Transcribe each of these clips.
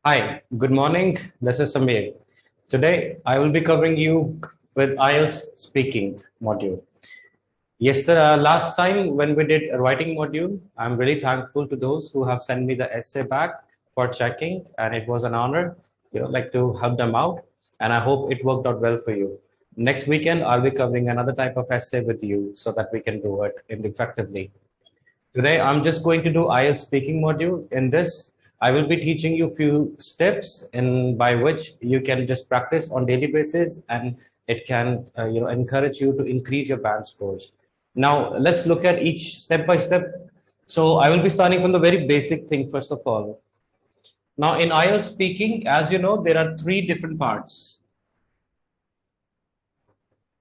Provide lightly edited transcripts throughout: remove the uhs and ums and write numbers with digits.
Hi, good morning. This is Samir. Today, I will be covering you with Ielts speaking module. Last time when we did a writing module, I'm really thankful to those who have sent me the essay back for checking, and it was an honor, like to help them out. And I hope it worked out well for you. Next weekend, I'll be covering another type of essay with you so that we can do it effectively. Today, I'm just going to do IELTS speaking module. In this, I will be teaching you few steps in by which you can just practice on daily basis, and it can encourage you to increase your band scores. Now, let's look at each step by step. So I will be starting from the very basic thing first of all. Now, in IELTS speaking, as you know, there are three different parts.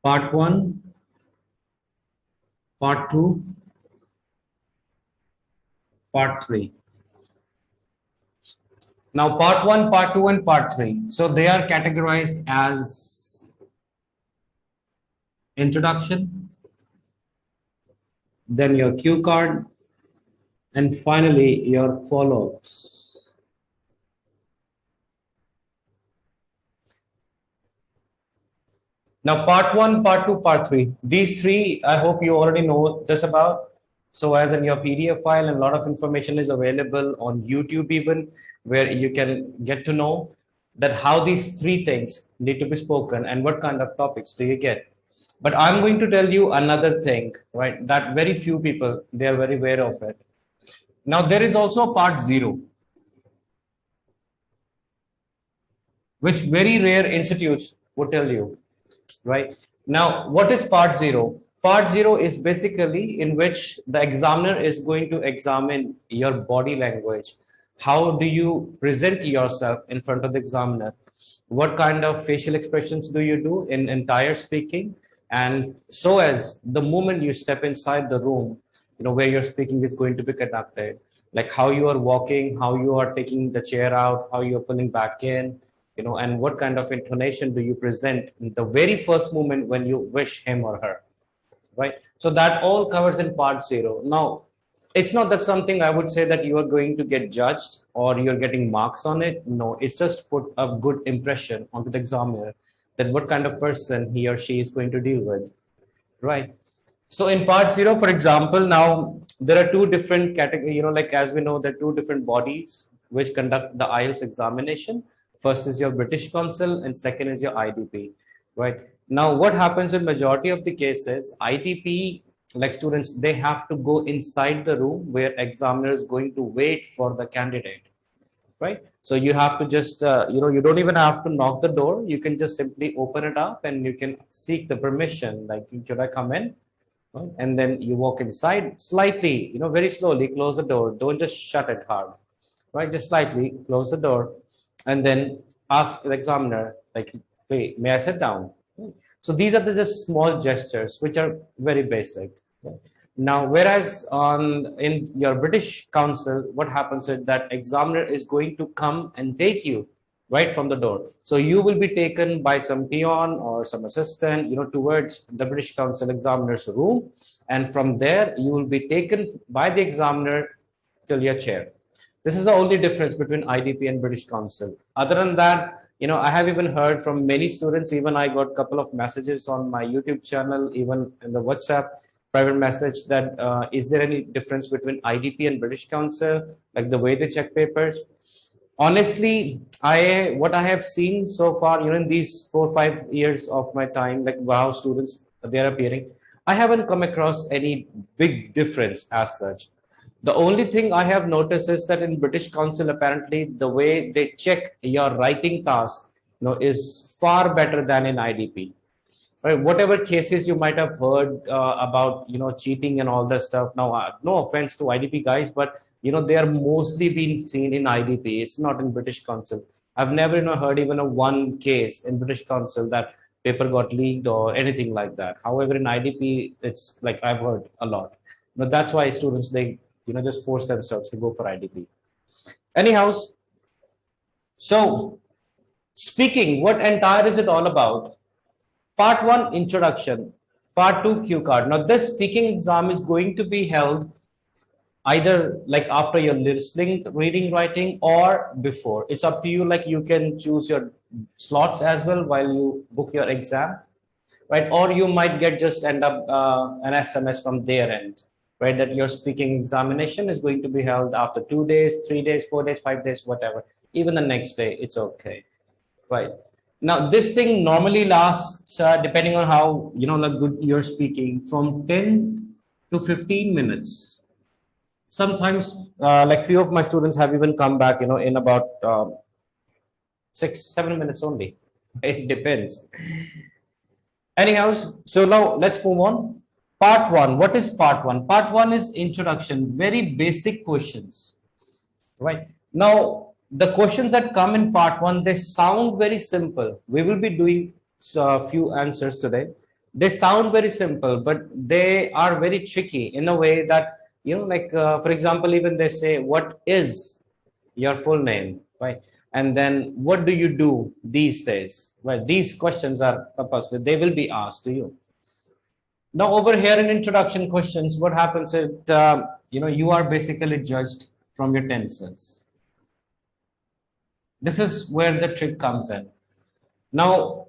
Part 1, Part 2, Part 3. Now, part 1, part 2, and part 3. So they are categorized as introduction, then your cue card, and finally your follow-ups. Now, part 1, part 2, part 3. These three, I hope you already know this about. So as in your PDF file, and a lot of information is available on YouTube even, where you can get to know that how these three things need to be spoken and what kind of topics do you get. But I'm going to tell you another thing, right? That very few people, they are very aware of it. Now, there is also part 0, which very rare institutes would tell you, right? Now, what is part 0? Part 0 is basically in which the examiner is going to examine your body language. How do you present yourself in front of the examiner? What kind of facial expressions do you do in entire speaking? And so as the moment you step inside the room, where you're speaking is going to be conducted, like how you are walking, how you are taking the chair out, how you're pulling back in, and what kind of intonation do you present in the very first moment when you wish him or her, right? So that all covers in part 0. Now, it's not that something I would say that you are going to get judged or you're getting marks on it. No, it's just put a good impression onto the examiner that what kind of person he or she is going to deal with, right? So in part 0, for example, now there are two different categories, like as we know, there are two different bodies which conduct the IELTS examination. First is your British Council and second is your IDP, right? Now, what happens in majority of the cases, IDP, like students, they have to go inside the room where examiner is going to wait for the candidate, right? So you have to just, you don't even have to knock the door. You can just simply open it up and you can seek the permission, like, should I come in? Right? And then you walk inside slightly, very slowly, close the door. Don't just shut it hard, right? Just slightly close the door and then ask the examiner, like, wait, may I sit down? So these are the just small gestures, which are very basic. Now, whereas in your British Council, what happens is that examiner is going to come and take you right from the door. So you will be taken by some peon or some assistant, towards the British Council examiner's room. And from there, you will be taken by the examiner till your chair. This is the only difference between IDP and British Council. Other than that, I have even heard from many students, even I got a couple of messages on my YouTube channel, even in the WhatsApp private message that is there any difference between IDP and British Council, like the way they check papers? Honestly, what I have seen so far, in these 4 or 5 years of my time, like how students they are appearing, I haven't come across any big difference as such. The only thing I have noticed is that in British Council, apparently the way they check your writing task, is far better than in IDP. Right? Whatever cases you might have heard about, cheating and all that stuff. Now, no offense to IDP guys, but they are mostly being seen in IDP. It's not in British Council. I've never heard even a one case in British Council that paper got leaked or anything like that. However, in IDP, it's like I've heard a lot. But that's why students they just force themselves to go for IDP. Anyhow, so speaking, what entire is it all about? Part 1, introduction. Part 2, cue card. Now, this speaking exam is going to be held either like after your listening, reading, writing, or before. It's up to you. Like you can choose your slots as well while you book your exam, right? Or you might get just end up an SMS from their end, right? That your speaking examination is going to be held after 2 days, 3 days, 4 days, 5 days, whatever. Even the next day, it's okay, right? Now, this thing normally lasts, depending on how like good you're speaking, from 10 to 15 minutes. Sometimes, like few of my students have even come back, in about 6, 7 minutes only. It depends. Anyhow, so now let's move on. Part one. What is part one? Part one is introduction, very basic questions, right? Now, the questions that come in part one, they sound very simple. We will be doing a few answers today. They sound very simple, but they are very tricky in a way that, like, for example, even they say, what is your full name, right? And then what do you do these days, right? These questions are supposed they will be asked to you. Now, over here in introduction questions, what happens is, you are basically judged from your tenses. This is where the trick comes in. Now,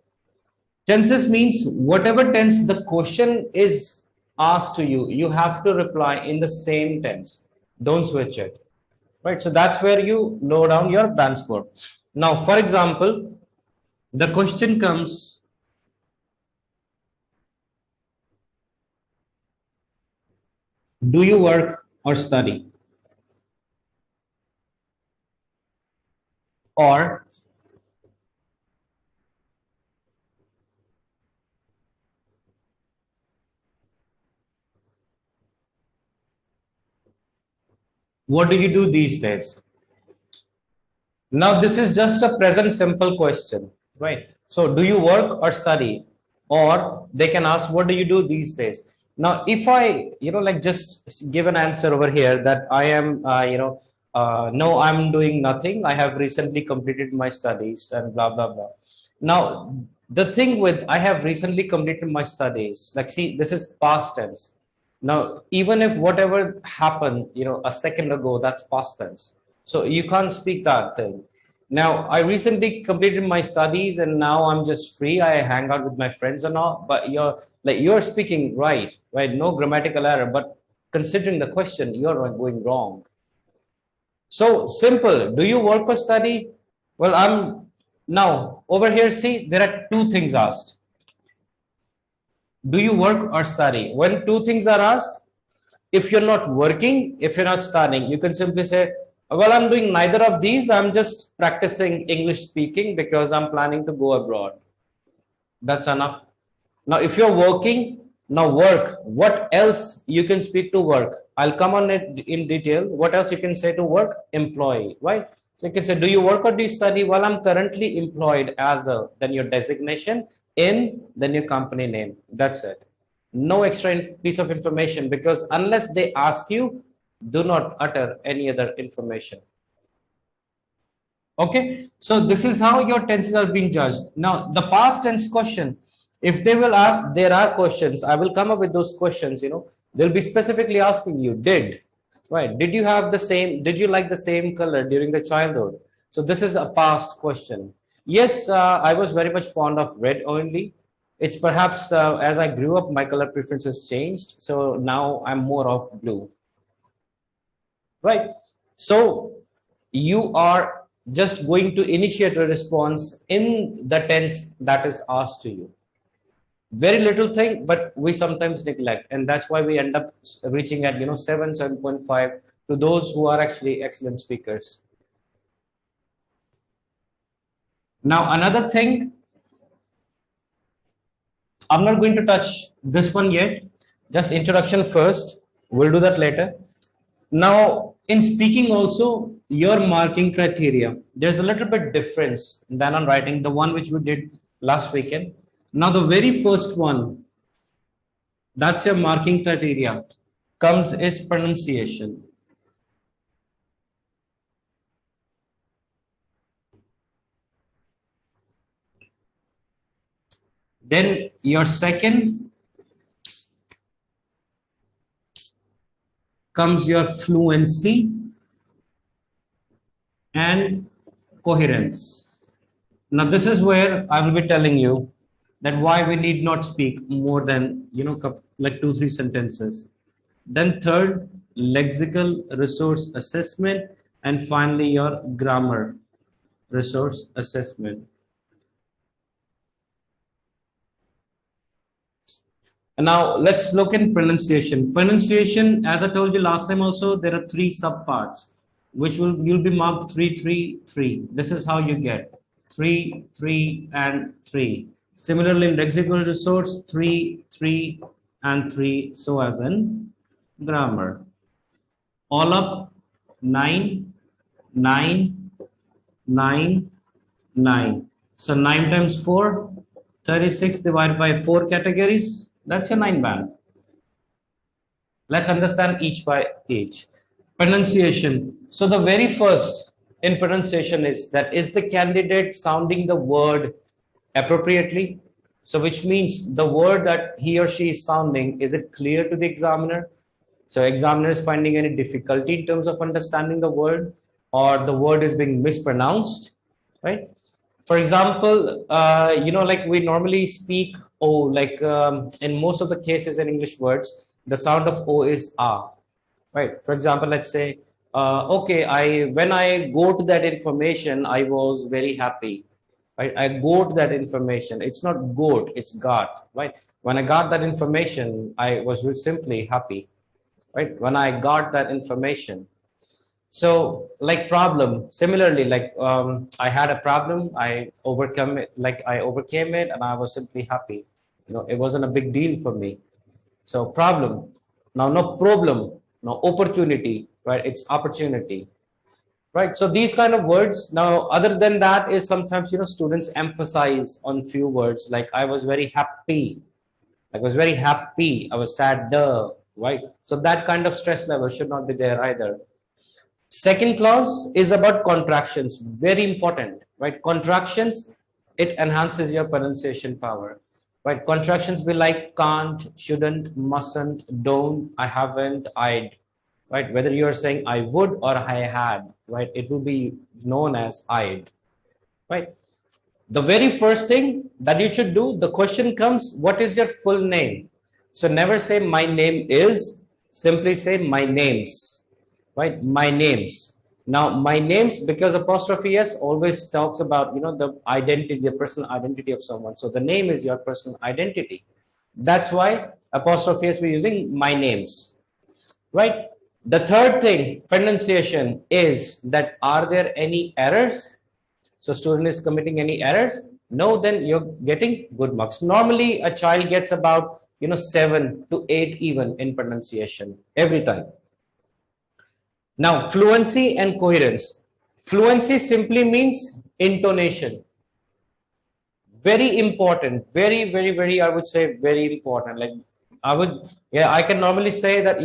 tenses means whatever tense the question is asked to you, you have to reply in the same tense. Don't switch it, right? So that's where you lower down your band score. Now, for example, the question comes, do you work or study? Or what do you do these days? Now, this is just a present simple question, right? So, do you work or study? Or they can ask, what do you do these days? Now, if I, like just give an answer over here that I am, no, I'm doing nothing. I have recently completed my studies and blah, blah, blah. Now, the thing with I have recently completed my studies, like, see, this is past tense. Now, even if whatever happened, a second ago, that's past tense. So you can't speak that thing. Now, I recently completed my studies and now I'm just free. I hang out with my friends and all, but you're speaking right? No grammatical error, but considering the question, you're going wrong. So simple. Do you work or study? Well, I'm now over here. See, there are two things asked. Do you work or study? When two things are asked, if you're not working, if you're not studying, you can simply say, well, I'm doing neither of these. I'm just practicing English speaking because I'm planning to go abroad. That's enough. Now, if you're working, now work. What else you can speak to work? I'll come on it in detail. What else you can say to work? Employee, right? So you can say, do you work or do you study? Well, I'm currently employed as a, then your designation in, then your company name. That's it. No extra piece of information, because unless they ask you, do not utter any other information. Okay, so this is how your tenses are being judged. Now, the past tense question, if they will ask, there are questions. I will come up with those questions. They'll be specifically asking you, right? Did you have the same? Did you like the same color during the childhood? So this is a past question. Yes, I was very much fond of red only. It's perhaps as I grew up, my color preferences changed. So now I'm more of blue, right? So you are just going to initiate a response in the tense that is asked to you. Very little thing, but we sometimes neglect, and that's why we end up reaching at 7.5 to those who are actually excellent speakers. Now, another thing, I'm not going to touch this one yet, just introduction first. We'll do that later. Now, in speaking also, your marking criteria, there's a little bit difference than on writing, the one which we did last weekend. Now, the very first one, that's your marking criteria, comes is pronunciation. Then your second comes your fluency and coherence. Now, this is where I will be telling you that why we need not speak more than, like 2, 3 sentences. Then third, lexical resource assessment, and finally your grammar resource assessment. And now let's look in pronunciation. Pronunciation, as I told you last time also, there are 3 subparts, which you'll be marked 3, 3, 3. This is how you get 3, 3, and 3. Similarly, in lexical resource, 3, 3, and 3. So as in grammar. All up 9, 9, 9, 9. So 9 times 4, 36 divided by 4 categories. That's your 9 band. Let's understand each by each. Pronunciation. So the very first in pronunciation is that is the candidate sounding the word appropriately? So which means the word that he or she is sounding, is it clear to the examiner? So examiner is finding any difficulty in terms of understanding the word, or the word is being mispronounced, right? For example, like we normally speak O, like in most of the cases in English words, the sound of O is A, right? For example, let's say, okay, when I go to that information, I was very happy, right? I got that information. It's not got, it's got, right? When I got that information, I was simply happy, right? When I got that information. So like problem, similarly, like I had a problem, I overcome it, like I overcame it and I was simply happy. It wasn't a big deal for me. So problem, now no problem, no opportunity, right? It's opportunity, right? So these kind of words. Now, other than that is sometimes, students emphasize on few words, like I was very happy. I was very happy. I was sad, right? So that kind of stress level should not be there either. Second clause is about contractions, very important, right? Contractions, it enhances your pronunciation power, right? Contractions be like can't, shouldn't, mustn't, don't, I haven't, I'd, right? Whether you're saying I would or I had, right? It will be known as I'd, right? The very first thing that you should do, the question comes, what is your full name? So never say my name is, simply say my names. Right, my names. Now, my names, because apostrophe s always talks about the identity, the personal identity of someone. So the name is your personal identity. That's why apostrophe s we're using my names. Right. The third thing, pronunciation, is that are there any errors? So student is committing any errors? No, then you're getting good marks. Normally, a child gets about 7 to 8 even in pronunciation every time. Now, fluency and coherence. Fluency simply means intonation. Very important. Very, very, very, I would say very important. Like I can normally say that,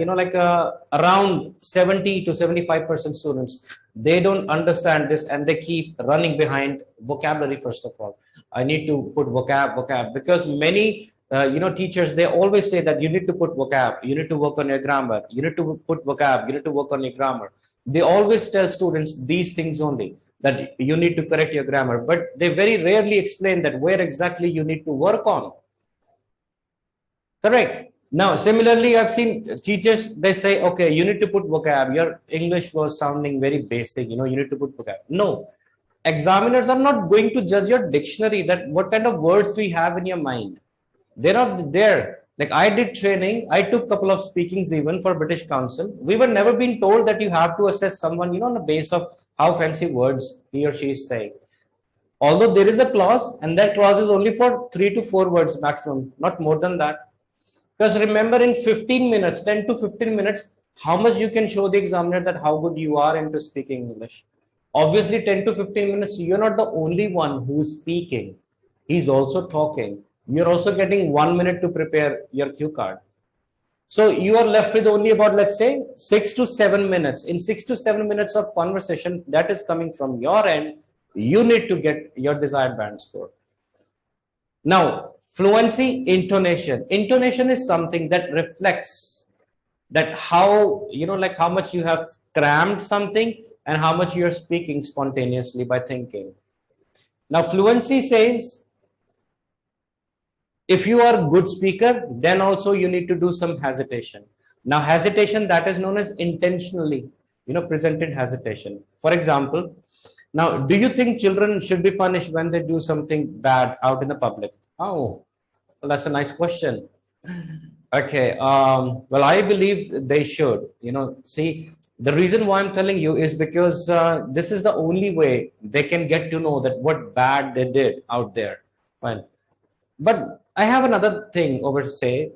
around 70 to 75% students, they don't understand this and they keep running behind vocabulary, first of all. I need to put vocab, because many teachers, they always say that you need to put vocab, you need to work on your grammar, you need to put vocab, you need to work on your grammar. They always tell students these things only, that you need to correct your grammar, but they very rarely explain that where exactly you need to work on. Correct. Now, similarly, I've seen teachers, they say, okay, you need to put vocab. Your English was sounding very basic, you need to put vocab. No, examiners are not going to judge your dictionary, that what kind of words do you have in your mind. They're not there. Like I did training, I took a couple of speakings even for British Council. We were never been told that you have to assess someone, on the basis of how fancy words he or she is saying. Although there is a clause, and that clause is only for 3 to 4 words maximum, not more than that. Because remember, in 15 minutes, 10 to 15 minutes, how much you can show the examiner that how good you are into speaking English. Obviously, 10 to 15 minutes, you're not the only one who's speaking. He's also talking. You're also getting 1 minute to prepare your cue card. So you are left with only about, let's say, 6 to 7 minutes. In 6 to 7 minutes of conversation that is coming from your end, you need to get your desired band score. Now, fluency, intonation. Intonation is something that reflects that how, like how much you have crammed something and how much you're speaking spontaneously by thinking. Now, fluency says if you are a good speaker, then also you need to do some hesitation. Now, hesitation that is known as intentionally, presented hesitation. For example, now, do you think children should be punished when they do something bad out in the public? Oh, well, that's a nice question. Okay. Well, I believe they should. See, the reason why I'm telling you is because this is the only way they can get to know that what bad they did out there. Fine. But I have another thing over to say.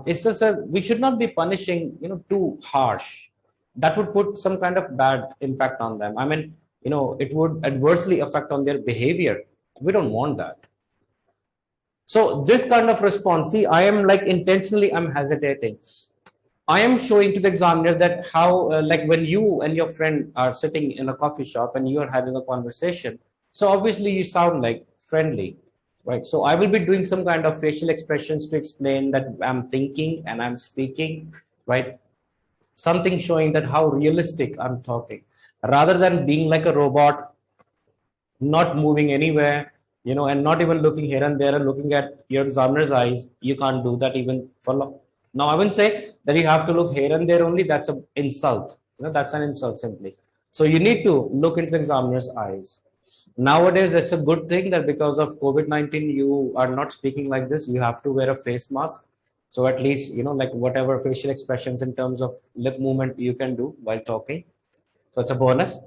It's just that we should not be punishing, too harsh. That would put some kind of bad impact on them. I mean, it would adversely affect on their behavior. We don't want that. So this kind of response, see, I am like intentionally, I'm hesitating. I am showing to the examiner that how, like when you and your friend are sitting in a coffee shop and you are having a conversation, so obviously you sound like friendly, right? So I will be doing some kind of facial expressions to explain that I'm thinking and I'm speaking, right? Something showing that how realistic I'm talking, rather than being like a robot, not moving anywhere, and not even looking here and there and looking at your examiner's eyes. You can't do that even for long. Now, I wouldn't say that you have to look here and there only. That's an insult. That's an insult simply. So you need to look into the examiner's eyes. Nowadays, it's a good thing that because of COVID-19, you are not speaking like this. You have to wear a face mask. So at least, like whatever facial expressions in terms of lip movement you can do while talking. So it's a bonus.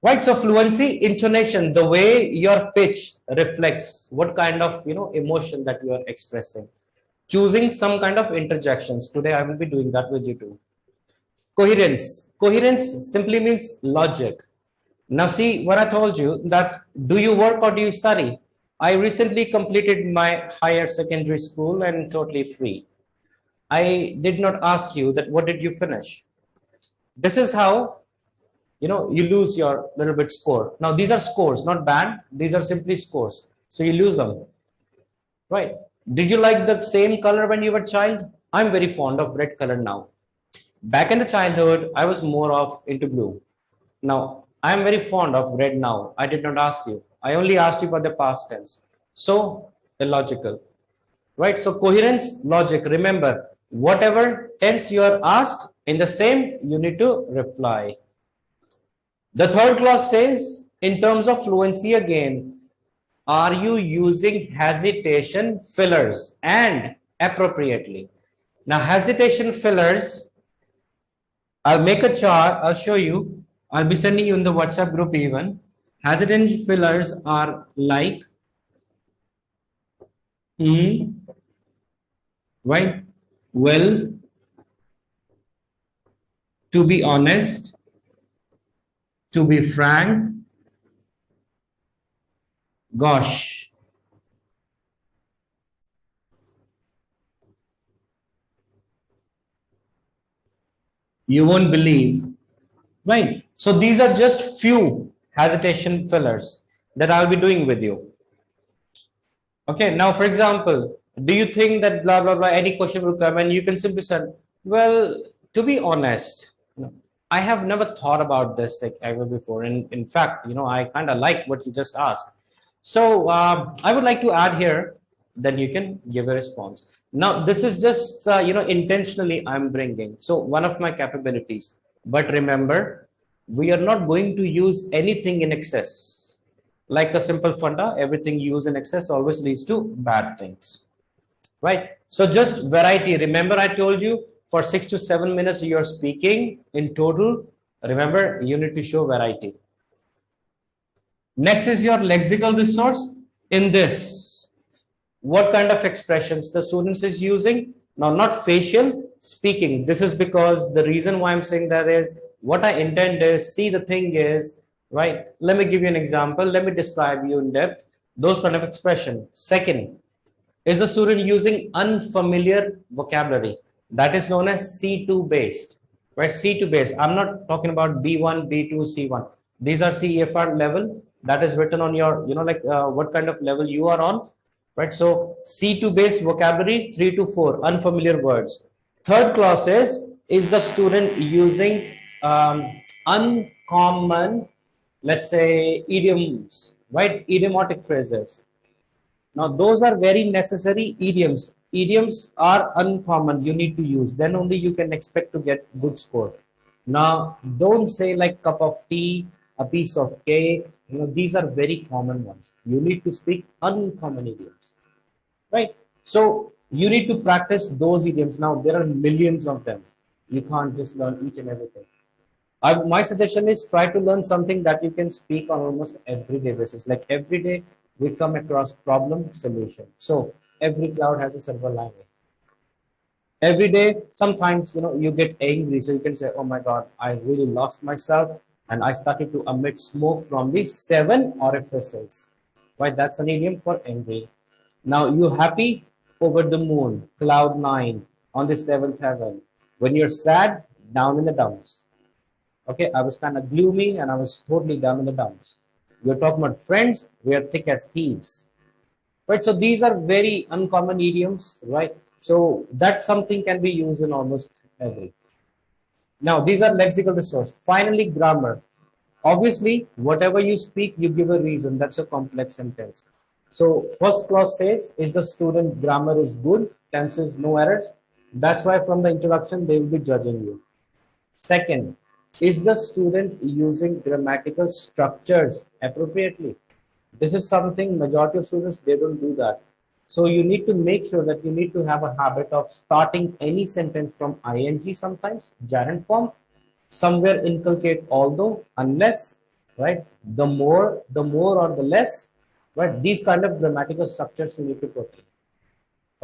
Right, so fluency, intonation, the way your pitch reflects what kind of emotion that you are expressing. Choosing some kind of interjections. Today I will be doing that with you too. Coherence. Coherence simply means logic. Now see what I told you, that do you work or do you study? I recently completed my higher secondary school and totally free. I did not ask you that what did you finish. This is how you lose your little bit score. Now these are scores, not bad. These are simply scores. So you lose them, right? Did you like the same color when you were a child? I'm very fond of red color now. Back in the childhood, I was more of into blue. Now I am very fond of red now. I did not ask you. I only asked you for the past tense. So illogical, right? So coherence, logic. Remember, whatever tense you are asked in the same, you need to reply. The third clause says, in terms of fluency again, are you using hesitation fillers and appropriately? Now, hesitation fillers, I'll make a chart, I'll show you. I'll be sending you in the WhatsApp group even. Hesitation fillers are like, right? Well, to be honest, to be frank, gosh. You won't believe, right? So these are just few hesitation fillers that I'll be doing with you. Okay, now for example, do you think that blah blah blah, any question will come and you can simply say, well, to be honest, I have never thought about this like ever before. And in fact, I kind of like what you just asked. So I would like to add here, then you can give a response. Now, this is just, intentionally I'm bringing. So one of my capabilities. But remember, we are not going to use anything in excess. Like a simple funda, everything used in excess always leads to bad things. Right? So just variety. Remember, I told you, for 6 to 7 minutes you're speaking in total. Remember, you need to show variety. Next is your lexical resource. In this, what kind of expressions the students is using? Now, not facial, speaking. This is because the reason why I'm saying that is what I intend is, see, the thing is, right? Let me give you an example. Let me describe you in depth those kind of expression. Second, is the student using unfamiliar vocabulary? That is known as C2 based, right? C2 based. I'm not talking about B1, B2, C1. These are CEFR level that is written on your, what kind of level you are on, right? So C2 based vocabulary, 3 to 4 unfamiliar words. Third clause is the student using uncommon, let's say, idioms, right? Idiomatic phrases. Now, those are very necessary idioms. Idioms are uncommon. You need to use. Then only you can expect to get good score. Now, don't say like cup of tea, a piece of cake. These are very common ones. You need to speak uncommon idioms, right? So you need to practice those idioms. Now, there are millions of them. You can't just learn each and everything. My suggestion is try to learn something that you can speak on almost everyday basis. Like every day, we come across problem solution. So every cloud has a silver lining. Every day, sometimes you get angry, so you can say, "Oh my God, I really lost myself, and I started to emit smoke from the seven orifices." Right? That's an idiom for angry. Now you happy over the moon, cloud nine on the seventh heaven. When you're sad, down in the dumps. Okay, I was kind of gloomy and I was totally down in the dumps. We're talking about friends, we are thick as thieves. Right, so these are very uncommon idioms, right? So that something can be used in almost every. Now, these are lexical resource. Finally, grammar. Obviously, whatever you speak, you give a reason. That's a complex sentence. So, first clause says, is the student grammar is good, tenses, no errors. That's why from the introduction, they will be judging you. Second, is the student using grammatical structures appropriately? This is something majority of students, they don't do that. So you need to make sure that you need to have a habit of starting any sentence from ing sometimes, gerund form, somewhere inculcate although, unless, right? The more or the less, right? These kind of grammatical structures you need to put in.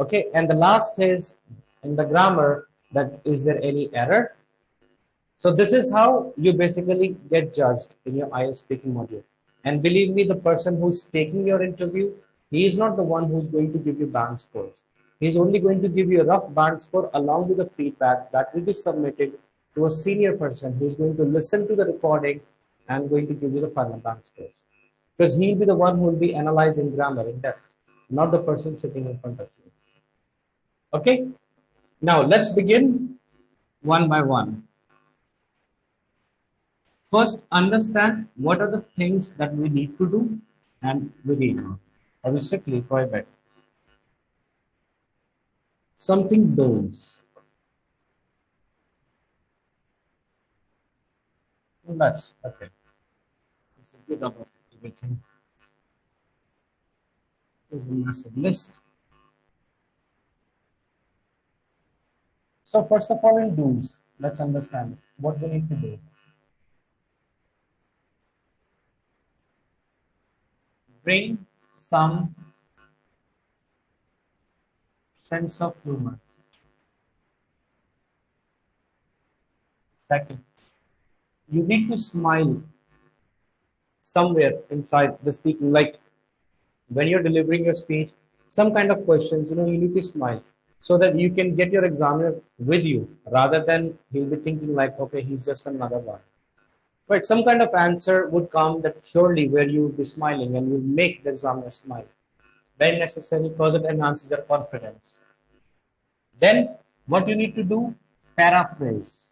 Okay, and the last is in the grammar that is there any error? So this is how you basically get judged in your IELTS speaking module. And believe me, the person who's taking your interview, he is not the one who's going to give you band scores. He's only going to give you a rough band score along with the feedback that will be submitted to a senior person who's going to listen to the recording and going to give you the final band scores. Because he'll be the one who will be analyzing grammar in depth, not the person sitting in front of you. Okay? Now let's begin one by one. First, understand what are the things that we need to do and we need or we strictly prohibit. Something don'ts. That's okay. It's a bit of everything. There's a massive list. So first of all, in do's, let's understand what we need to do. Bring some sense of humor. Second, you need to smile somewhere inside the speaking, like when you're delivering your speech, some kind of questions, you need to smile so that you can get your examiner with you rather than he'll be thinking like, okay, he's just another one. Right, some kind of answer would come that surely where you would be smiling and you make the examiner smile. Very necessary because it enhances your confidence. Then what you need to do, paraphrase.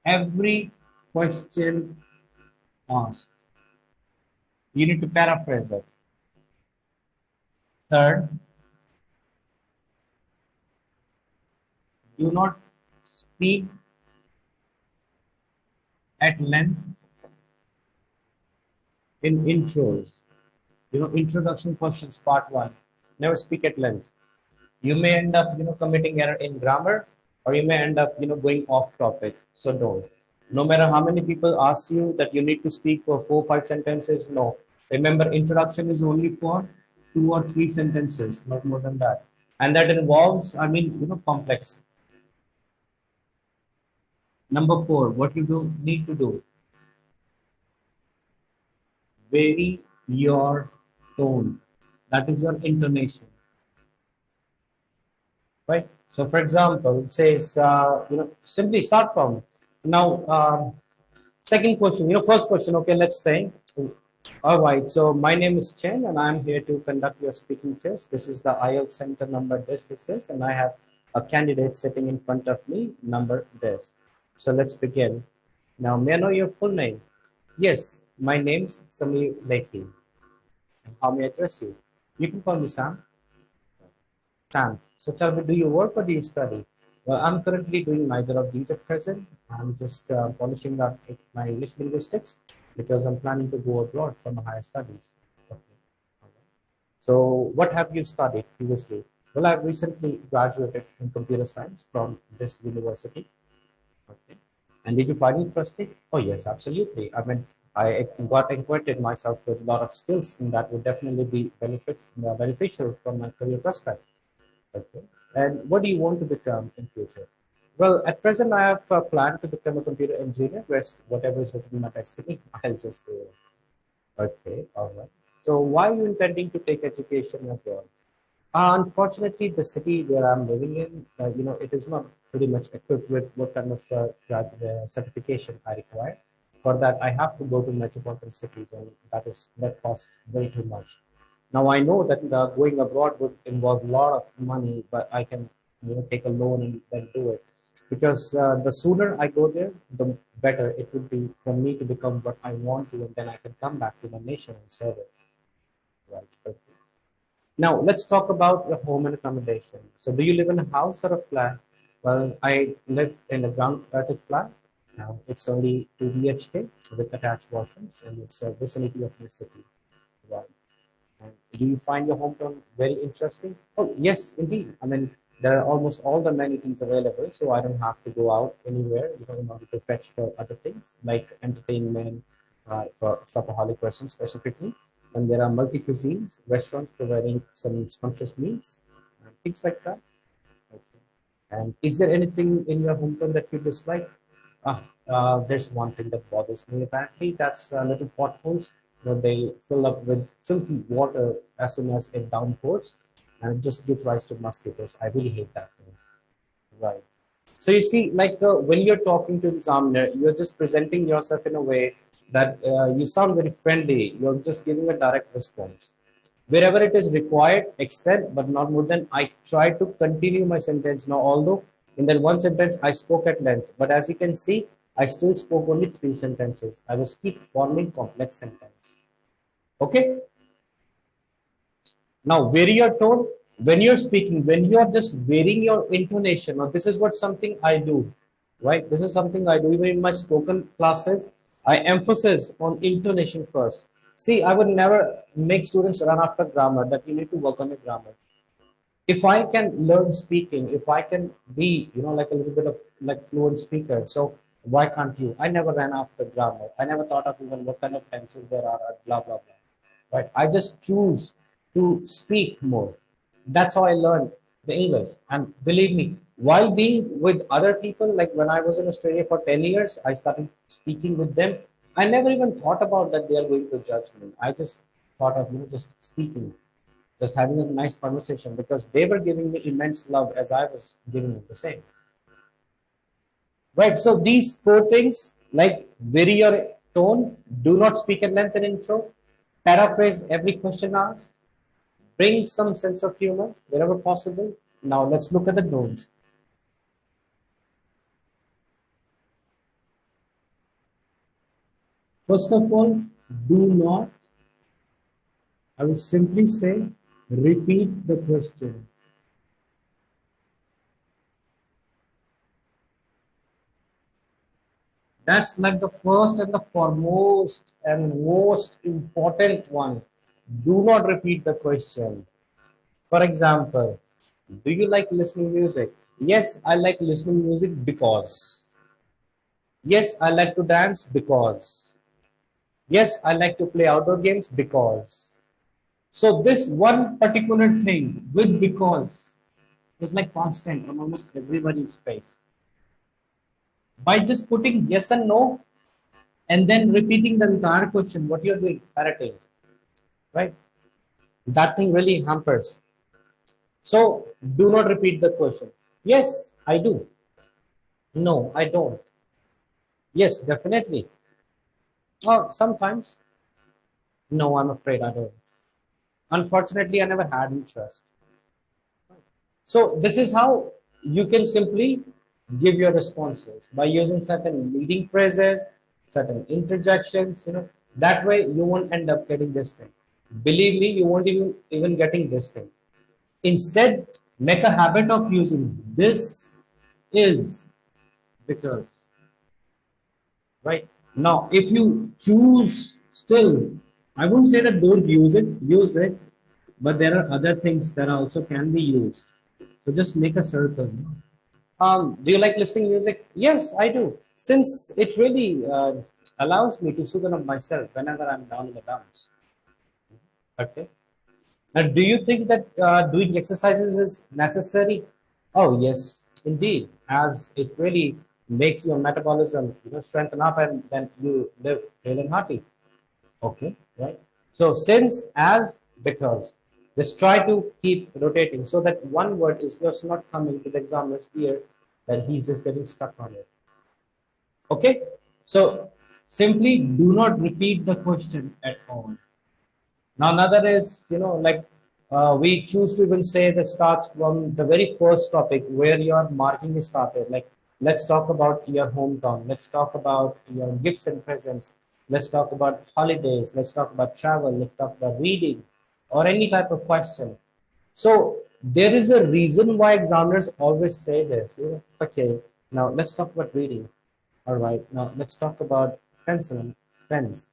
Every question asked, you need to paraphrase it. Third, do not speak at length in intros. Introduction questions, part one. Never speak at length. You may end up, committing error in grammar, or you may end up, going off topic. So don't. No matter how many people ask you that you need to speak for 4-5 sentences, no. Remember, introduction is only for 2 or 3 sentences, not more than that. And that involves, complex. Number 4, what you need to do, vary your tone. That is your intonation. Right? So, for example, it says, simply start from now. Second question, first question. Okay, let's say All right, so my name is Chen and I'm here to conduct your speaking test. This is the Ielts center number this is, and I have a candidate sitting in front of me, number this. So let's begin. Now, may I know your full name? Yes, my name's Samir Lekhi. How may I address you? You can call me Sam. Sam. So tell me, do you work or do you study? Well, I'm currently doing neither of these at present. I'm just polishing up my English linguistics because I'm planning to go abroad for my higher studies. Okay. So, what have you studied previously? Well, I've recently graduated in computer science from this university. Okay. And did you find it interesting? Oh, yes, absolutely. I mean, I got acquainted myself with a lot of skills, and that would definitely be beneficial for my career prospect. Okay. And what do you want to become in future? Well, at present, I have planned to become a computer engineer. Rest, whatever is within my destiny, I'll just do it. Okay, all right. So, why are you intending to take education abroad? Unfortunately, the city where I'm living in, it is not pretty much equipped with what kind of certification I require. For that, I have to go to metropolitan cities, and that costs way too much. Now, I know that going abroad would involve a lot of money, but I can, take a loan and then do it. Because the sooner I go there, the better it would be for me to become what I want to, and then I can come back to my nation and serve it. Right. Okay. Now, let's talk about your home and accommodation. So, do you live in a house or a flat? Well, I live in a ground flooded flat. Now, it's only 2 BHK with attached washrooms, and it's a vicinity of the city. Right. And do you find your hometown very interesting? Oh, yes, indeed. I mean, there are almost all the amenities available, so I don't have to go out anywhere, in order to fetch for other things like entertainment, for shopaholic persons specifically. And there are multi cuisines, restaurants providing some scrumptious meals, things like that. Okay. And is there anything in your hometown that you dislike? There's one thing that bothers me. Apparently, that's little potholes. They fill up with filthy water as soon as it downpours, and it just gives rise to mosquitoes. I really hate that thing. Right. So you see, like when you're talking to the examiner, you're just presenting yourself in a way that you sound very friendly. You're just giving a direct response. Wherever it is required, extend, but not more than. I try to continue my sentence now, although in that one sentence I spoke at length, but as you can see, I still spoke only three sentences. I was keep forming complex sentence. Okay. Now, vary your tone when you're speaking, when you're just varying your intonation. Now, this is what something I do, right? This is something I do even in my spoken classes. I emphasize on intonation first. See, I would never make students run after grammar, that you need to work on your grammar. If I can learn speaking, if I can be, like a little bit of like fluent speaker, so why can't you? I never ran after grammar. I never thought of even what kind of tenses there are, blah, blah, blah. Right? I just choose to speak more. That's how I learned the English. And believe me, while being with other people, like when I was in Australia for 10 years, I started speaking with them. I never even thought about that they are going to judge me. I just thought of, just speaking, just having a nice conversation because they were giving me immense love as I was giving them the same. Right. So these four things, like vary your tone, do not speak at length in intro, paraphrase every question asked, bring some sense of humor wherever possible. Now let's look at the don'ts. First of all, do not, I will simply say, repeat the question. That's like the first and the foremost and most important one. Do not repeat the question. For example, do you like listening music? Yes, I like listening music because. Yes, I like to dance because. Yes, I like to play outdoor games because. So this one particular thing with because is like constant on almost everybody's face. By just putting yes and no and then repeating the entire question, what you're doing, parroting, right? That thing really hampers. So do not repeat the question. Yes, I do. No, I don't. Yes, definitely. Sometimes. No, I'm afraid I don't. Unfortunately, I never had interest. So this is how you can simply give your responses by using certain leading phrases, certain interjections. That way you won't end up getting this thing. Believe me, you won't even getting this thing. Instead, make a habit of using this is because. Right now, if you choose still, I won't say that don't use it, but there are other things that also can be used. So just make a circle. Do you like listening music? Yes, I do. Since it really allows me to soothe up myself whenever I'm down in the dumps. Okay. Do you think that doing exercises is necessary? Oh yes, indeed, as it really makes your metabolism strengthen up, and then you live hale and hearty. Okay, right. So since, as, because, just try to keep rotating so that one word is just not coming to the examiner's ear, that he's just getting stuck on it. Okay, so simply do not repeat the question at all. Now, another is, like we choose to even say that starts from the very first topic where your marking is started. Like, let's talk about your hometown. Let's talk about your gifts and presents. Let's talk about holidays. Let's talk about travel. Let's talk about reading or any type of question. So, there is a reason why examiners always say this. Okay, now let's talk about reading. All right, now let's talk about pencil and pens.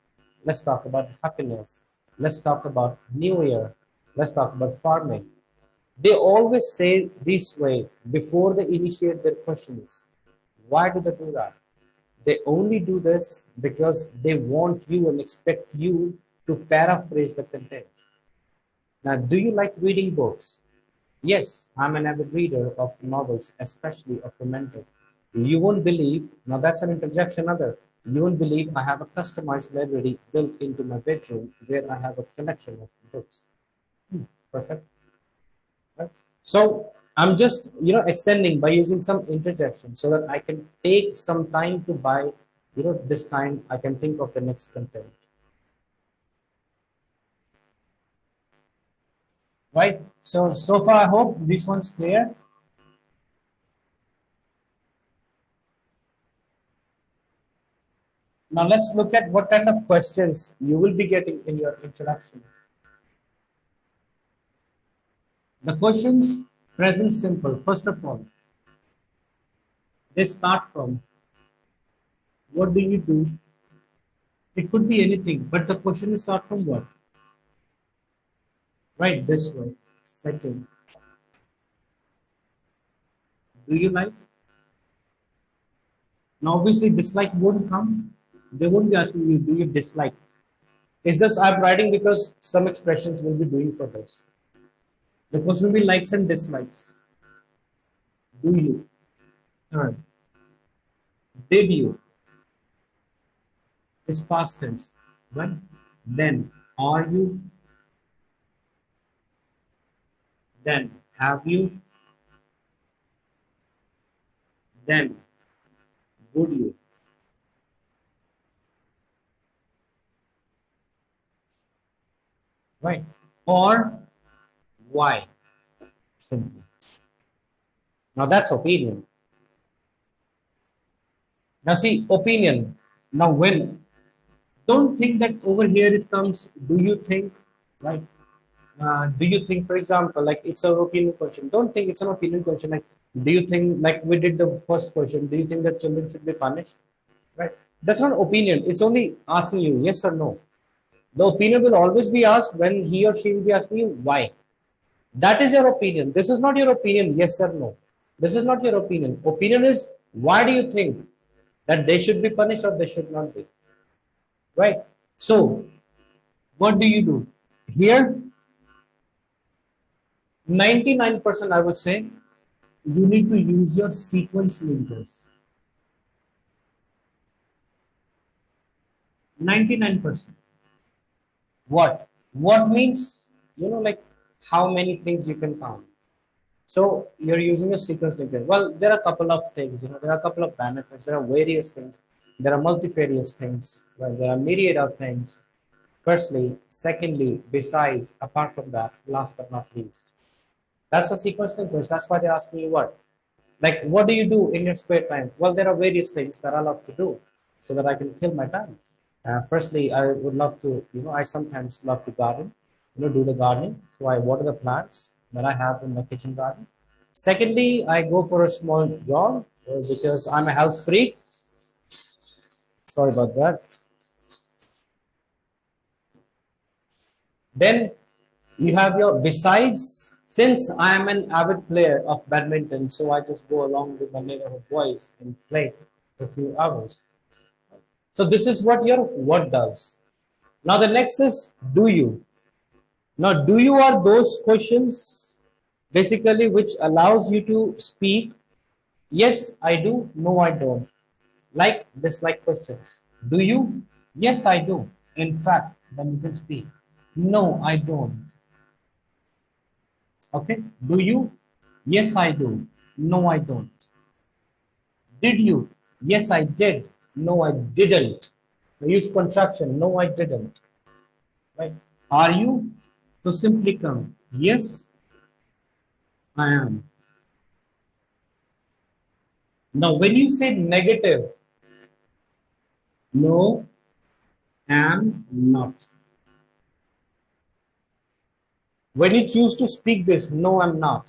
Let's talk about happiness. Let's talk about New Year. Let's talk about farming. They always say this way before they initiate their questions. Why do they do that? They only do this because they want you and expect you to paraphrase the content. Now, do you like reading books? Yes, I'm an avid reader of novels, especially of romantic. You won't believe, now that's an interjection other. You won't believe I have a customized library built into my bedroom where I have a collection of books. Perfect. Right? So I'm just, extending by using some interjection so that I can take some time to buy, this time I can think of the next content. Right? So far I hope this one's clear. Now let's look at what kind of questions you will be getting in your introduction. The questions, present simple. First of all, they start from what do you do? It could be anything, but the question is start from what? Right, this way. Second, do you like? Now obviously dislike won't come. They won't be asking you, do you dislike? It's just I'm writing because some expressions will be doing for this. The question will be likes and dislikes. Do you? Third, did you? It's past tense, right? Then, are you? Then, have you? Then, would you? Right? Or why? Simple. Now that's opinion. Now see, opinion. Now when, don't think that over here it comes, do you think, right? Do you think, for example, like it's an opinion question. Don't think it's an opinion question. Like, do you think, like we did the first question, do you think that children should be punished? Right? That's not opinion. It's only asking you yes or no. The opinion will always be asked when he or she will be asking you why. That is your opinion. This is not your opinion, yes or no. This is not your opinion. Opinion is why do you think that they should be punished or they should not be? Right? So, what do you do? Here, 99% I would say you need to use your sequence linkers. 99%. What? What means, like how many things you can count. So you're using a sequence linker. Well, there are a couple of things, there are a couple of benefits. There are various things. There are multifarious things. Right? There are myriad of things. Firstly, secondly, besides, apart from that, last but not least. That's the sequence language. That's why they're asking you what. Like, what do you do in your spare time? Well, there are various things that I love to do so that I can kill my time. Firstly, I would love to, I sometimes love to garden, do the gardening. So I water the plants that I have in my kitchen garden. Secondly, I go for a small jog because I'm a health freak. Sorry about that. Then you have your besides, since I am an avid player of badminton, so I just go along with my neighborhood boys and play for a few hours. So this is what your what does. Now the next is do you. Now do you are those questions basically which allows you to speak yes I do, no I don't. Like dislike questions. Do you? Yes I do. In fact, then you can speak. No, I don't. Okay. Do you? Yes, I do. No, I don't. Did you? Yes, I did. No, I didn't. Use contraction. No, I didn't. Right? Are you? To simply come. Yes, I am. Now, when you say negative, no, am not. When you choose to speak this, no, I'm not,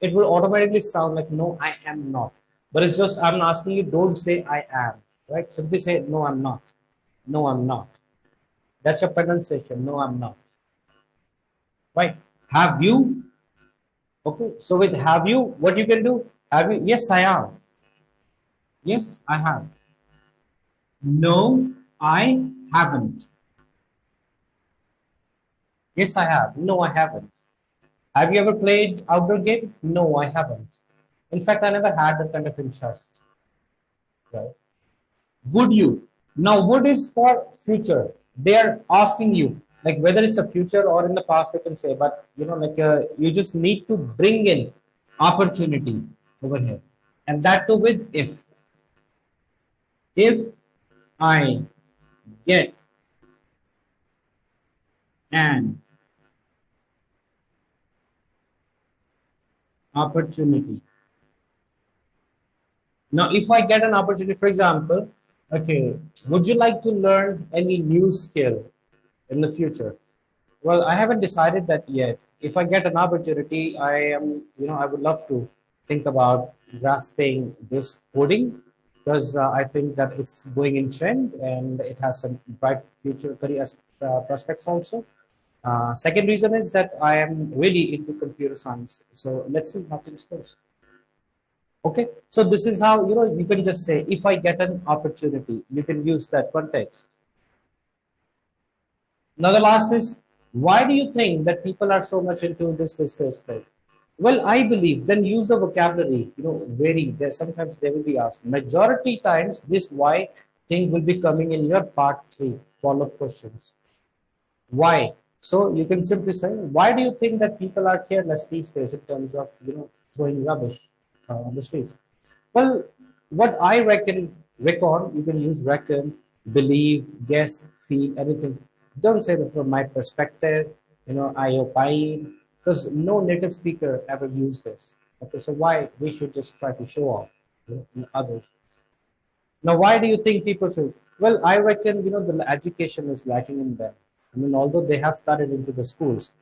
it will automatically sound like no, I am not. But it's just I'm asking you, don't say I am. Right? Simply say no, I'm not. No, I'm not. That's your pronunciation. No, I'm not. Right? Have you? Okay. So with have you, what you can do? Have you? Yes, I am. Yes, I have. No, I haven't. Yes, I have. No, I haven't. Have you ever played outdoor game? No, I haven't. In fact, I never had that kind of interest. Right? Would you? Now, would is for future. They are asking you, like whether it's a future or in the past, you can say, but you just need to bring in opportunity over here, and that too with if. If I get an opportunity. Now, if I get an opportunity, for example, okay, would you like to learn any new skill in the future? Well, I haven't decided that yet. If I get an opportunity, I would love to think about grasping this coding because I think that it's going in trend and it has some bright future career prospects also. Second reason is that I am really into computer science. So let's see how things goes. Okay, so this is how you can just say if I get an opportunity, you can use that context. Now the last is why do you think that people are so much into this right? Well, I believe then use the vocabulary. Vary. There sometimes they will be asked. Majority times this why thing will be coming in your part 3 follow-up questions. Why? So you can simply say, why do you think that people are careless these days in terms of throwing rubbish on the streets? Well, what I reckon, you can use reckon, believe, guess, feel, anything. Don't say that from my perspective, I opine, because no native speaker ever used this. Okay, so why we should just try to show off in others? Now, why do you think people should? Well, I reckon, the education is lacking in them. I mean, although they have started into the schools,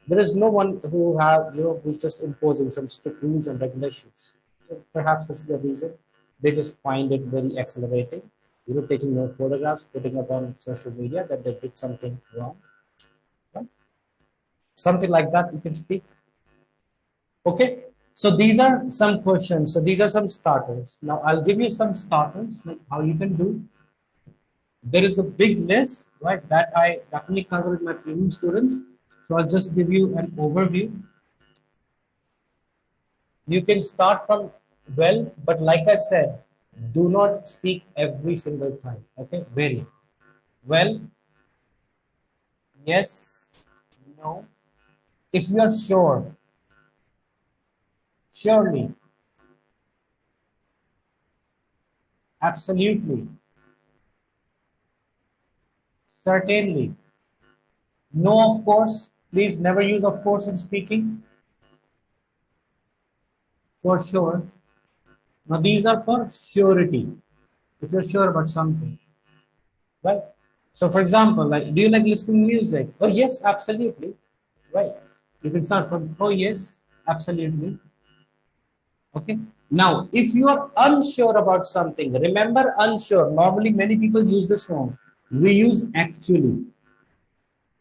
there is no one who's just imposing some strict rules and regulations. So perhaps this is the reason. They just find it very accelerating. Taking more photographs, putting up on social media that they did something wrong. Right? Something like that you can speak. Okay. So these are some questions. So these are some starters. Now I'll give you some starters, like how you can do. There is a big list, right, that I definitely covered with my premium students. So I'll just give you an overview. You can start from well, but like I said, do not speak every single time. Okay, very well. Yes, no. If you are sure, surely, absolutely, certainly. No, of course. Please never use of course in speaking. For sure. Now these are for surety. If you're sure about something, right? So for example, like, do you like listening to music? Oh yes, absolutely. Right. You can start from, oh yes, absolutely. Okay. Now, if you are unsure about something, remember unsure. Normally, many people use this wrong. We use actually.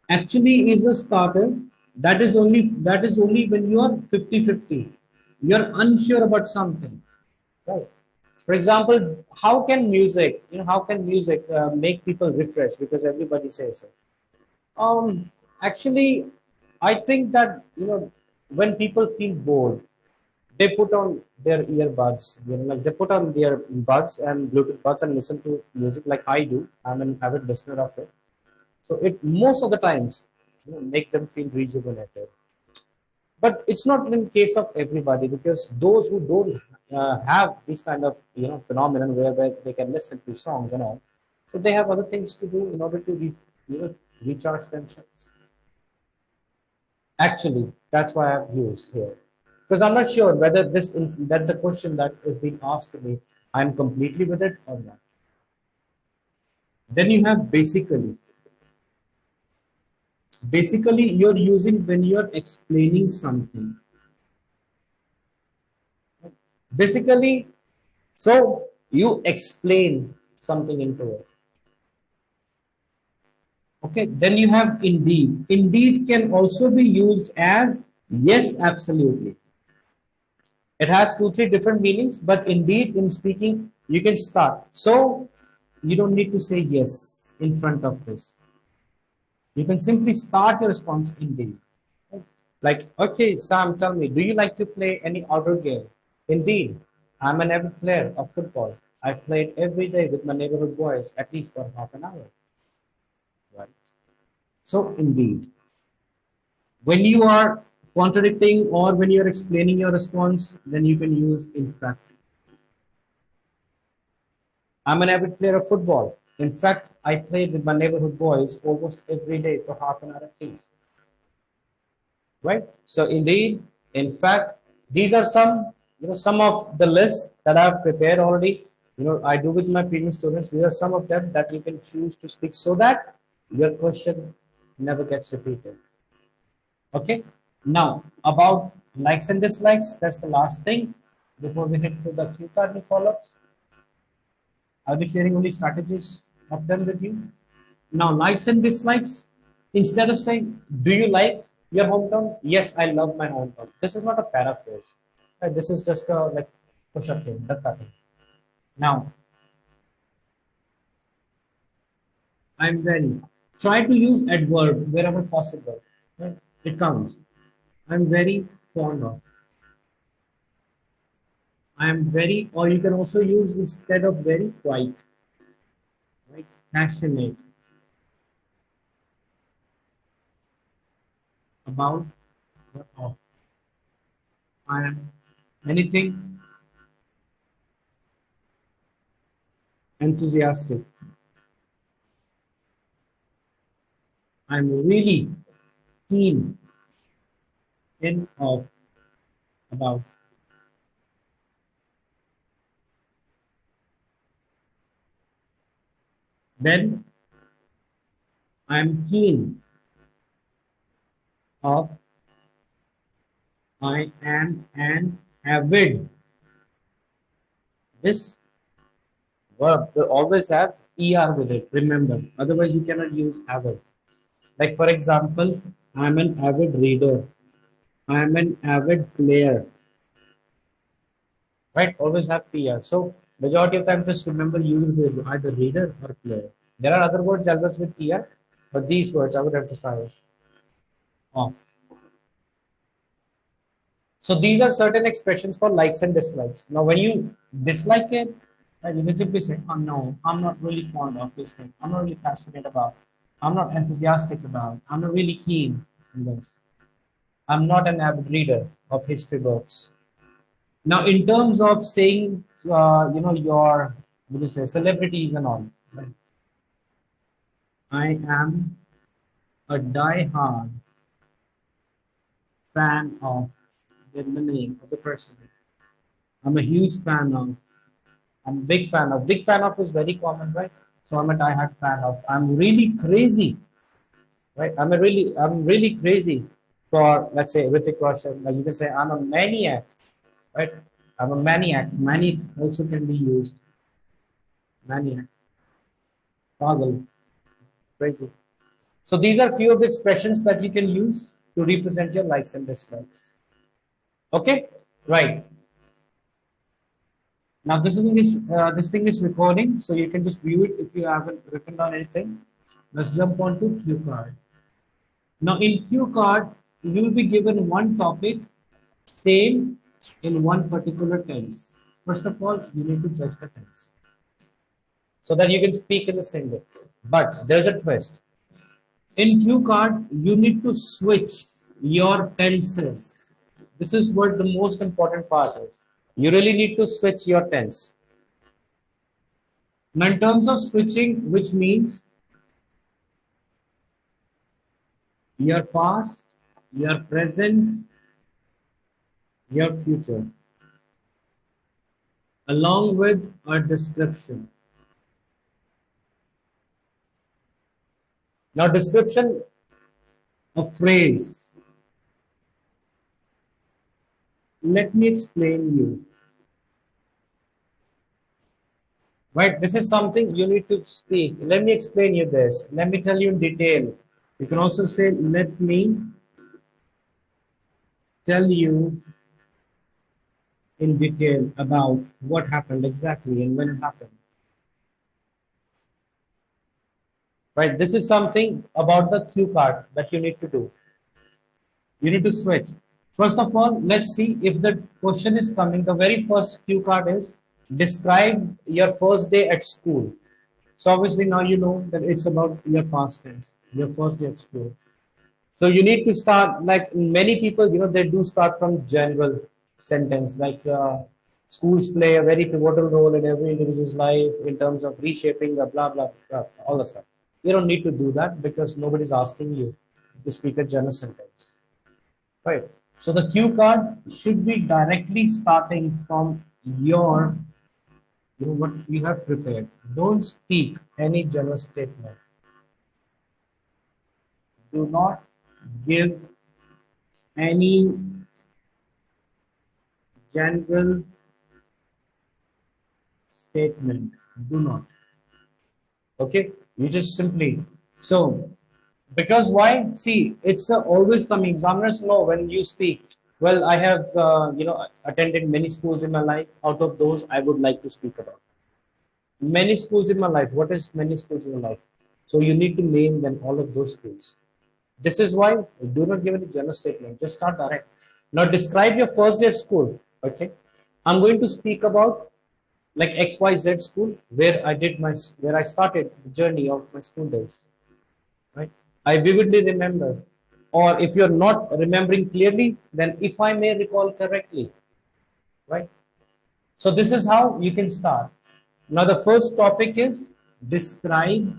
Actually is a starter. That is only when you are 50-50. You are unsure about something. Right. For example, how can music make people refresh? Because everybody says it. Actually, I think that when people feel bored, they put on their earbuds. Like they put on their buds and Bluetooth buds and listen to music, like I do. I'm an avid listener of it. So it most of the times make them feel rejuvenated. But it's not in case of everybody, because those who don't have this kind of phenomenon where they can listen to songs and all, so they have other things to do in order to recharge themselves. Actually, that's why I've used here, because I'm not sure whether that the question that is being asked to me, I'm completely with it or not. Then you have basically. Basically, you're using when you're explaining something. Basically, so you explain something into it. Okay, then you have indeed. Indeed can also be used as yes, absolutely. It has two, three different meanings, but indeed in speaking, you can start. So you don't need to say yes in front of this. You can simply start your response indeed. Like, okay, Sam, tell me, do you like to play any outdoor game? Indeed, I'm an avid player of football. I played every day with my neighborhood boys at least for half an hour. Right. So indeed, when you are contradicting or when you are explaining your response, then you can use in fact. I'm an avid player of football. In fact, I played with my neighborhood boys almost every day for half an hour at least. Right? So indeed, in fact, these are some of the lists that I've prepared already. I do with my premium students. These are some of them that you can choose to speak so that your question never gets repeated. Okay. Now about likes and dislikes. That's the last thing before we head to the cue card and follow-ups. I'll be sharing only strategies of them with you. Now, likes and dislikes. Instead of saying, "Do you like your hometown?" Yes, I love my hometown. This is not a paraphrase. This is just a like push-up thing. That's nothing. Now, I'm very. Try to use adverb wherever possible. Right? It counts. I'm very fond of. I am very, or you can also use instead of very, quite. Right? Passionate about or of. I am anything enthusiastic. I'm really keen in of about. Then I'm keen of. I am an avid. This verb will always have er with it. Remember, otherwise you cannot use avid. Like for example, I'm an avid reader. I'm an avid player. Right? Always have pr. So majority of time, just remember you will be either reader or player. There are other words always with er, but these words I would emphasize on. So these are certain expressions for likes and dislikes. Now, when you dislike it, you can simply say, "Oh no, I'm not really fond of this thing. I'm not really passionate about. I'm not enthusiastic about. I'm not really keen in this. I'm not an avid reader of history books." Now, in terms of saying, your what do you say, celebrities and all, right? I am a die-hard fan of, get the name of the person. I'm a huge fan of. I'm a big fan of. Big fan of is very common, right? So I'm a die-hard fan of. I'm really crazy, right? I'm really crazy for, let's say, Hrithik Roshan. Like you can say, I'm a maniac, right? I'm a maniac. Maniac also can be used. Maniac, pagal, crazy. So these are few of the expressions that you can use to represent your likes and dislikes. Okay, right. Now this thing is recording, so you can just view it if you haven't written down anything. Let's jump on to cue card. Now in cue card, you will be given one topic, same in one particular tense. First of all, you need to judge the tense so that you can speak in the same way. But there's a twist. In cue card, you need to switch your tenses. This is what the most important part is. You really need to switch your tense. Now, in terms of switching, which means your past, your present, your future, along with a description. Now, description, a phrase. Let me explain you. Right? This is something you need to speak. Let me explain you this. Let me tell you in detail. You can also say, let me tell you in detail about what happened exactly and when it happened. Right? This is something about the cue card that you need to do. You need to switch. First of all, let's see if the question is coming. The very first cue card is describe your first day at school. So obviously now you know that it's about your past tense, your first day at school. So you need to start like many people, they do start from general sentence like schools play a very pivotal role in every individual's life in terms of reshaping the blah blah blah, all the stuff. You don't need to do that because nobody's asking you to speak a general sentence, right? So the cue card should be directly starting from your, what you have prepared. Don't speak any general statement. Do not give any general statement. Do not. Okay? You just simply. So, because why? See, it's always coming. Examiners know when you speak. Well, I have, attended many schools in my life. Out of those, I would like to speak about. Many schools in my life. What is many schools in my life? So you need to name them all of those schools. This is why do not give any general statement. Just start direct. Now describe your first day at school. Okay. I'm going to speak about like XYZ school where I started the journey of my school days. Right. I vividly remember. Or if you're not remembering clearly, then if I may recall correctly. Right. So this is how you can start. Now the first topic is describe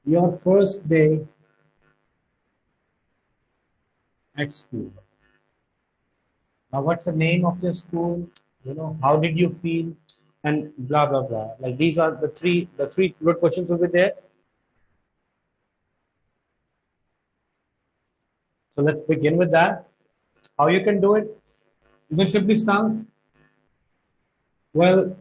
your first day at school. Now, what's the name of your school? How did you feel? And blah blah blah. Like these are the three good questions will be there. So let's begin with that. How you can do it? You can simply start. Well,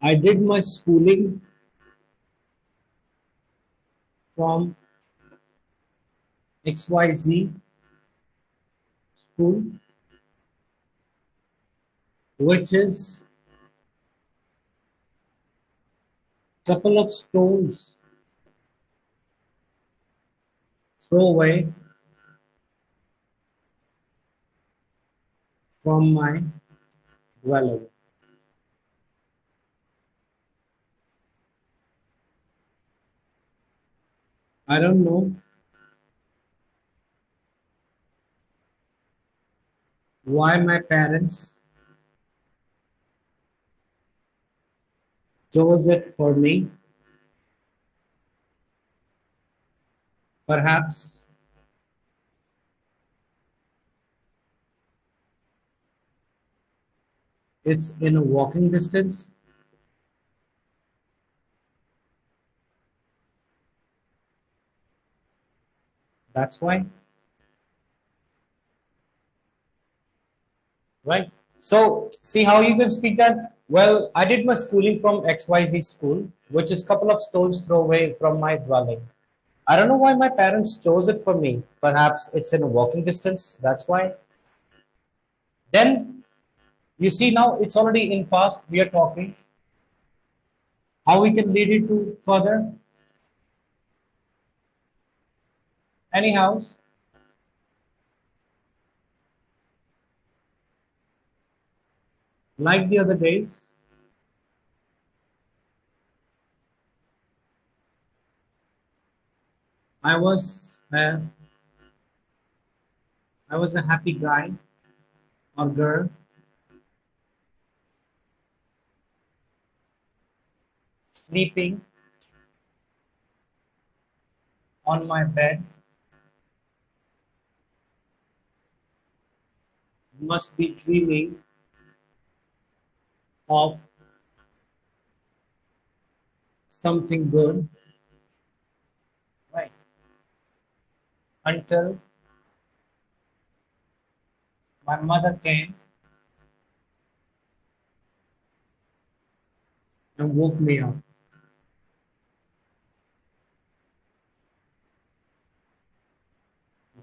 I did my schooling from XYZ school, which is couple of stones throw away from my dwelling. I don't know why my parents chose it for me. Perhaps it's in a walking distance. That's why, right? So, see how you can speak that? Well, I did my schooling from XYZ school, which is a couple of stones throw away from my dwelling. I don't know why my parents chose it for me. Perhaps it's in a walking distance. That's why. Then you see now it's already in past. We are talking how we can lead it to further. Anyhow, like the other days, I was uh, I was a happy guy or girl sleeping on my bed. Must be dreaming of something good, right? Until my mother came and woke me up.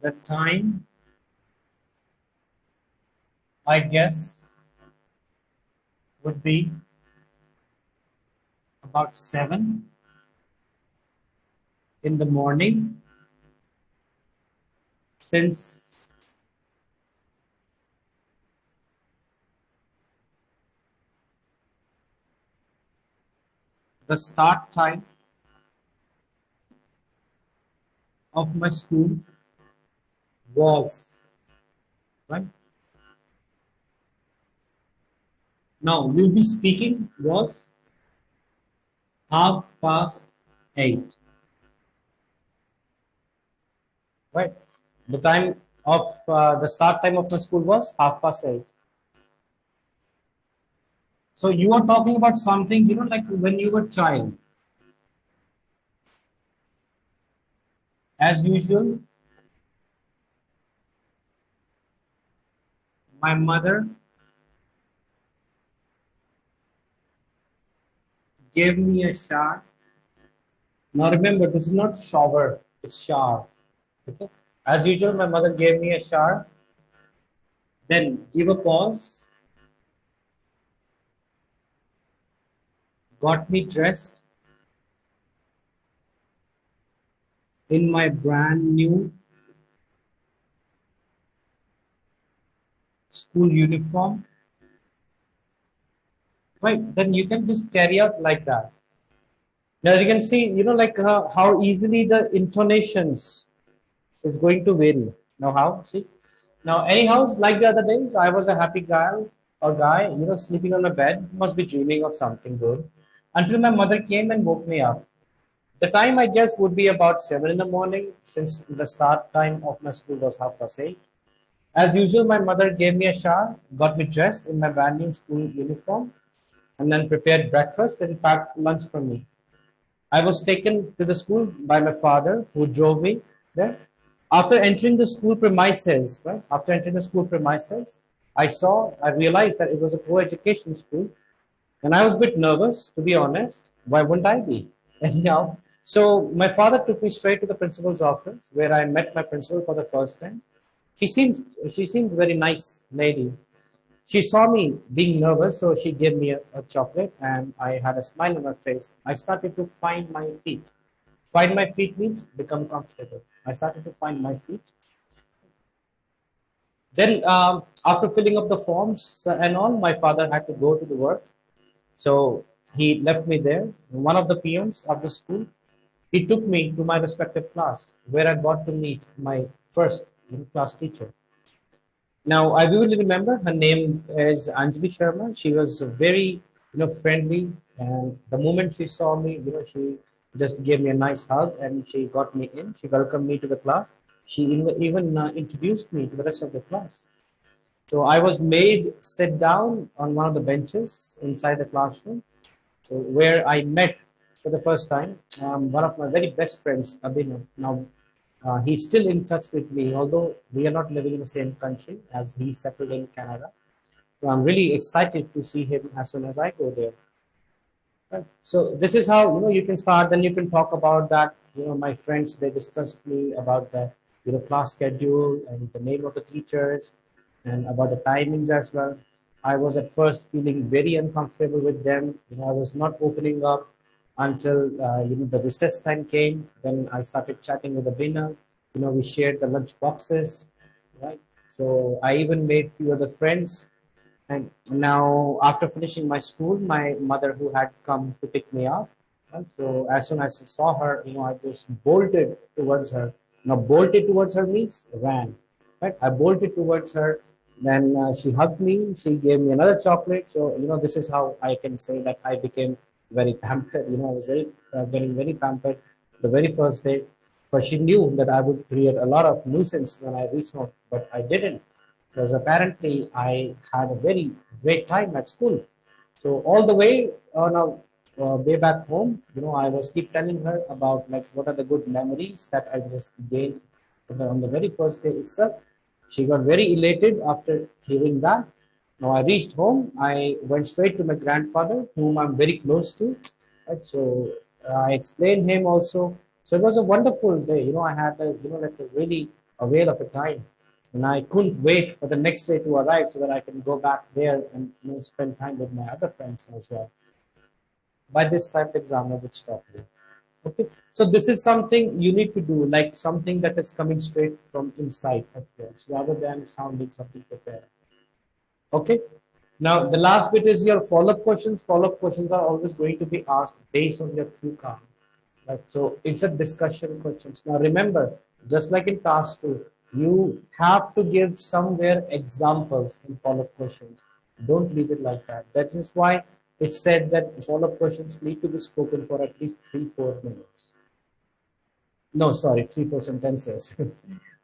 The time, I guess, would be about 7 in the morning, since the start time of my school was, right? Now we'll be speaking was 8:30, right? The time of the start time of my school was 8:30. So you are talking about something, like when you were child. As usual, my mother gave me a shower. Now remember, this is not shower, it's shower. Okay? As usual, my mother gave me a shower, then give a pause, got me dressed in my brand new school uniform. Right, then you can just carry out like that. Now as you can see, like how easily the intonations is going to vary. Now how? See? Now anyhow, like the other days, I was a happy guy, sleeping on a bed, must be dreaming of something good. Until my mother came and woke me up. The time I guess would be about 7 in the morning, since the start time of my school was 8:30. As usual, my mother gave me a shower, got me dressed in my brand new school uniform, and then prepared breakfast and packed lunch for me. I was taken to the school by my father, who drove me there. After entering the school premises, right? After entering the school premises, I realized that it was a co-education school, and I was a bit nervous, to be honest. Why wouldn't I be? Anyhow, so my father took me straight to the principal's office, where I met my principal for the first time. She seemed she seemed very nice lady. She saw me being nervous, so she gave me a chocolate, and I had a smile on my face. I started to find my feet. Find my feet means become comfortable. I started to find my feet. Then, after filling up the forms and all, my father had to go to the work. So he left me there. One of the peons of the school, he took me to my respective class, where I got to meet my first class teacher. Now, I vividly remember her name is Anjali Sharma. She was very friendly. And the moment she saw me, she just gave me a nice hug and she got me in. She welcomed me to the class. She even introduced me to the rest of the class. So I was made sit down on one of the benches inside the classroom, so where I met for the first time one of my very best friends, Abhinav. Now, he's still in touch with me, although we are not living in the same country as he settled in Canada. So I'm really excited to see him as soon as I go there. Right. So this is how you can start. Then you can talk about that. My friends, they discussed me about the class schedule and the name of the teachers and about the timings as well. I was at first feeling very uncomfortable with them. I was not opening up until the recess time came. Then I started chatting with Abhinav. We shared the lunch boxes, right? So I even made few other friends, and now, after finishing my school, my mother, who had come to pick me up, right? So as soon as I saw her, I just bolted towards her. Now, bolted towards her means ran, right? I bolted towards her. Then she hugged me. She gave me another chocolate. So this is how I can say that I became very pampered. I was getting very pampered the very first day, because she knew that I would create a lot of nuisance when I reached home, but I didn't, because apparently I had a very great time at school. So all the way on our way back home, I was keep telling her about like what are the good memories that I just gained on the very first day itself. She got very elated after hearing that. Now I reached home. I went straight to my grandfather, whom I'm very close to. Right? So I explained him also. So it was a wonderful day. I had a like a really a whale of a time, and I couldn't wait for the next day to arrive so that I can go back there and spend time with my other friends as well. By this time, the examiner would stop me. Okay, so this is something you need to do, like something that is coming straight from inside of yours, rather than sounding something prepared. Okay. Now the last bit is your follow-up questions. Follow-up questions are always going to be asked based on your cue card. Right. So it's a discussion questions. Now remember, just like in task two, you have to give somewhere examples in follow-up questions. Don't leave it like that. That is why it's said that follow-up questions need to be spoken for at least 3-4 minutes. No, sorry, 3-4 sentences.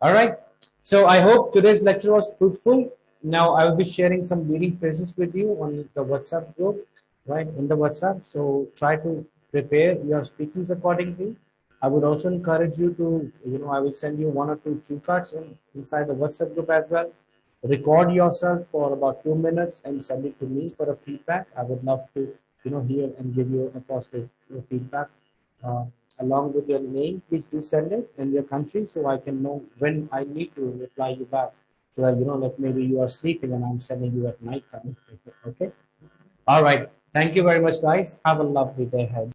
All right. So I hope today's lecture was fruitful. Now I will be sharing some leading phrases with you on the WhatsApp group, right? In the WhatsApp. So try to prepare your speakings accordingly. I would also encourage you to, I will send you 1 or 2 cue cards inside the WhatsApp group as well. Record yourself for about 2 minutes and send it to me for a feedback. I would love to, hear and give you a positive feedback. Uh, Along with your name, please do send it and your country, so I can know when I need to reply you back. So that like maybe you are sleeping and I'm sending you at night time. Okay. All right. Thank you very much, guys. Have a lovely day ahead.